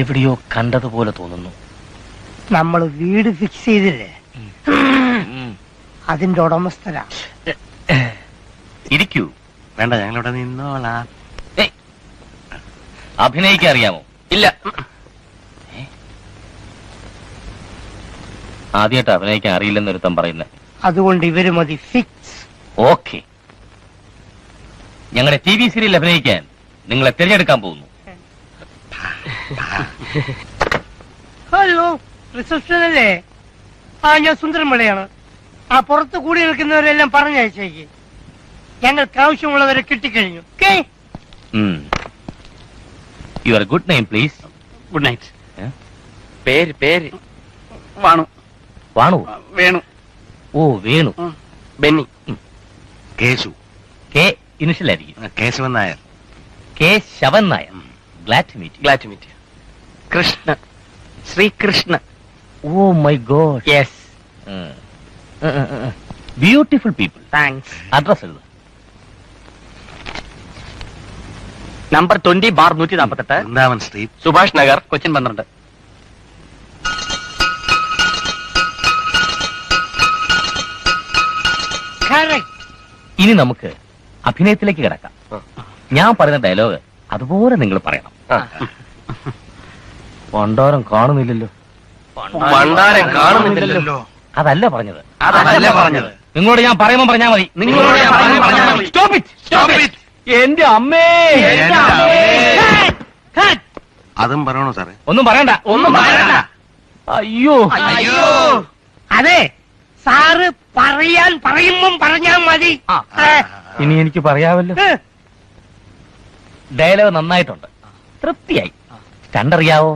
എവിടെയോ കണ്ടതുപോലെ തോന്നുന്നു. നമ്മൾ വീട് ഫിക്സ് ചെയ്തില്ലേ, അതിന്റെ ഉടമസ്ഥരാ. ഇരിക്കൂ. വേണ്ട, ഞങ്ങളിവിടെ നിന്നോളാം. അഭിനയിക്കാൻ അറിയാമോ? ഇല്ല. ആദ്യമായിട്ട് അഭിനയിക്കാൻ അറിയില്ലെന്നൊരുത്തം പറയുന്നത്. അതുകൊണ്ട് ഇവര് മതി ഫിക്സ്. ഓക്കെ, ഞങ്ങളുടെ TV സീരിയൽ അഭിനയിക്കാൻ നിങ്ങളെ തിരഞ്ഞെടുക്കാൻ പോകുന്നു. ഹലോ, റിസപ്ഷൻ അല്ലേ? ഞാൻ സുന്ദരമളയാണ്. ആ പുറത്ത് കൂടി നിൽക്കുന്നവരെല്ലാം പറഞ്ഞയച്ചേക്ക്. ഞങ്ങൾക്ക് ആവശ്യമുള്ളവരെ കിട്ടിക്കഴിഞ്ഞു. Your good name please. Good night. പേര് വാണു. വാണു? വേണു. ഓ, Venu. Benny. Keshu. K initial ആയിരിക്കും. Keshavan Nair. Keshavan Nair. Glad to meet. Krishna. Sreekrishna. Oh my God. Yes. Beautiful people. Thanks. Address എഴുതുക. Number 20/148, Vrindavan street, Subhash Nagar, Cochin 12. ഇനി നമുക്ക് അഭിനയത്തിലേക്ക് കിടക്കാം. ഞാൻ പറയുന്ന ഡയലോഗ് അതുപോലെ നിങ്ങൾ പറയണം. പണ്ടാരം കാണുന്നില്ലല്ലോ. അതല്ല പറഞ്ഞത്. നിങ്ങളോട് ഞാൻ പറയുമ്പോൾ പറഞ്ഞാൽ മതി. എന്റെ അമ്മേ. അതും പറയണോ സാറേ? ഒന്നും പറയണ്ട. അയ്യോ. അതെ, സാറ് പറയുമ്പം പറഞ്ഞാൽ മതി. ഇനി എനിക്ക് പറയാമല്ലോ. ഡയലോഗ് നന്നായിട്ടുണ്ട്, തൃപ്തിയായി. സ്റ്റണ്ട് അറിയാവോ?